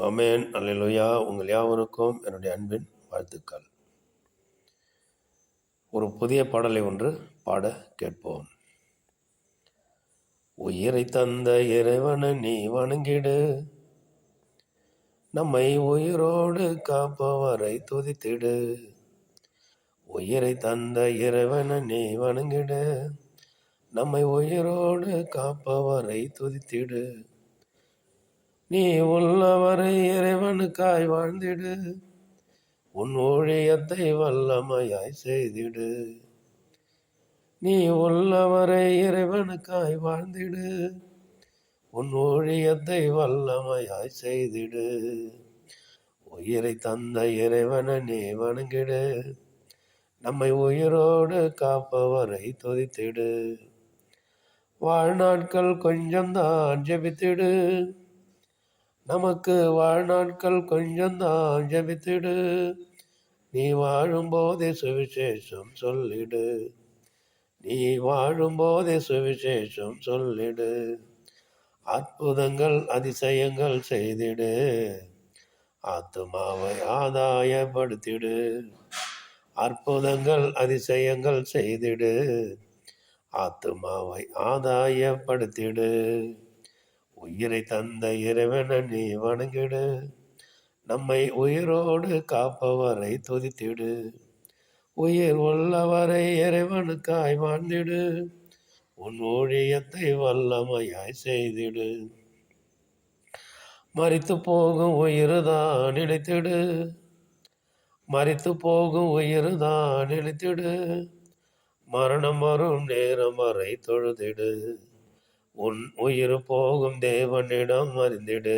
ஆமென். அல்லேலூயா. உங்கள் யாவருக்கும் என்னுடைய அன்பின் வாழ்த்துக்கள். ஒரு புதிய பாடலை ஒன்று பாட கேட்போம். உயிரை தந்த இறைவனை நீ வணங்கிடு, நம்மை உயிரோடு காப்பவரை துதித்திடு. உயிரை தந்த இறைவனை நீ வணங்கிடு, நம்மை உயிரோடு காப்பவரை துதித்திடு. நீ உள்ளவரை இறைவனுக்காய் வாழ்ந்திடு, உன் ஊழியத்தை வல்லமையாய் செய்திடு. நீ உள்ளவரை இறைவனுக்காய் வாழ்ந்திடு, உன் ஊழியத்தை வல்லமையாய் செய்திடு. உயிரை தந்த இறைவனை நீ வணங்கிடு, நம்மை உயிரோடு காப்பவரை துதித்திடு. வாழ்நாட்கள் கொஞ்சம்தான் ஜெபித்திடு, நமக்கு வாழ்நாட்கள் கொஞ்சம்தான் ஜெபித்திடு. நீ வாழும்போதே சுவிசேஷம் சொல்லிடு, நீ வாழும்போதே சுவிசேஷம் சொல்லிடு. அற்புதங்கள் அதிசயங்கள் செய்திடு, ஆத்துமாவை ஆதாயப்படுத்திடு. அற்புதங்கள் அதிசயங்கள் செய்திடு, ஆத்துமாவை ஆதாயப்படுத்திடு. உயிரை தந்த இறைவனை நீ வணங்கிடு, நம்மை உயிரோடு காப்பவரை துதித்திடு. உயிர் உள்ளவரை இறைவனுக்காய் வாழ்ந்திடு, உன் ஊழியத்தை வல்லமையாய் செய்திடு. மரித்து போகும் உயிர்தான் நிலைத்திடு, மரித்து போகும் உயிர்தான் நிலைத்திடு. மரணம் வரும் நேரம் வரை தொழுதிடு, உன் உயிர் போகும் தேவனிடம் அறிந்திடு.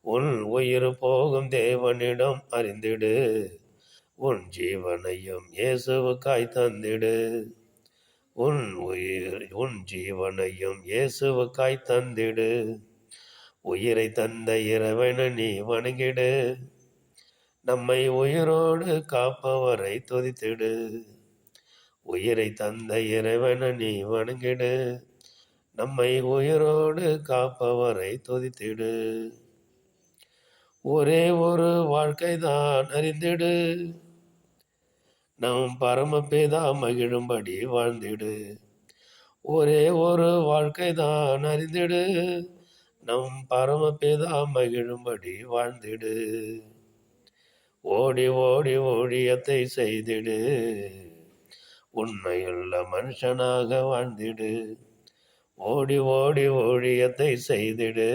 உன் உயிர் போகும் தேவனிடம் அறிந்திடு, உன் ஜீவனையும் இயேசுவுக்காய் தந்திடு. உன் ஜீவனையும் இயேசுவுக்காய் தந்திடு. உயிரை தந்த இறைவனை நீ வணங்கிடு, நம்மை உயிரோடு காப்பவரை துதித்திடு. உயிரை தந்த இறைவனை நீ வணங்கிடு, நம்மை உயிரோடு காப்பவரை துதித்திடு. ஒரே ஒரு வாழ்க்கைதான் அறிந்திடு, நம் பரமபிதா மகிழும்படி வாழ்ந்திடு. ஒரே ஒரு வாழ்க்கைதான் அறிந்திடு, நம் பரமபிதா மகிழும்படி வாழ்ந்திடு. ஓடி ஓடி ஊழியத்தை செய்திடு, உண்மையுள்ள மனுஷனாக வாழ்ந்திடு. ஓடி ஓடி ஊழியத்தை செய்திடு,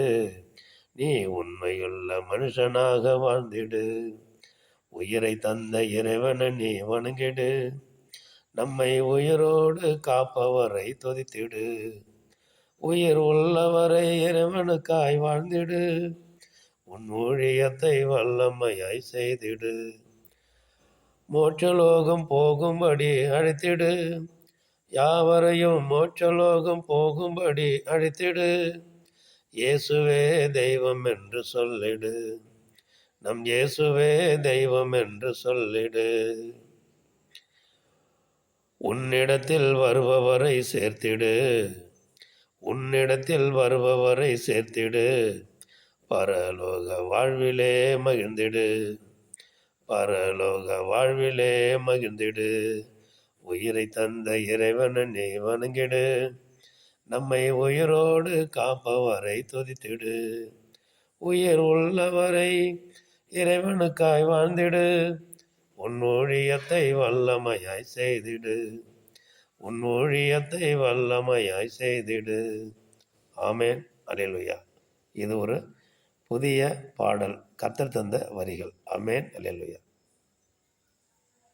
நீ உண்மையுள்ள மனுஷனாக வாழ்ந்திடு. உயிரை தந்த இறைவனை நீ வணங்கிடு, நம்மை உயிரோடு காப்பவரை துதித்திடு. உயிர் உள்ளவரை இறைவனுக்காய் வாழ்ந்திடு, உன் ஊழியத்தை வல்லமையாய் செய்திடு. மோட்சலோகம் போகும்படி அழைத்திடு, யாவரையும் மோட்சலோகம் போகும்படி அழைத்திடு. இயேசுவே தெய்வம் என்று சொல்லிடு, நம் இயேசுவே தெய்வம் என்று சொல்லிடு. உன்னிடத்தில் வருபவரை சேர்த்திடு, உன்னிடத்தில் வருபவரை சேர்த்திடு. பரலோக வாழ்விலே மகிழ்ந்திடு, பரலோக வாழ்விலே மகிழ்ந்திடு. உயிரை தந்த இறைவனை நீ வணங்கிடு, நம்மை உயிரோடு காப்பவரை துதித்திடு. உயிர் உள்ளவரை இறைவனுக்காய் வாழ்ந்திடு, உன் ஊழியத்தை வல்லமையாய் செய்திடு. உன் ஊழியத்தை வல்லமையாய் செய்திடு. ஆமென். அல்லேலூயா. இது ஒரு புதிய பாடல், கர்த்தர் தந்த வரிகள். ஆமென். அல்லேலூயா.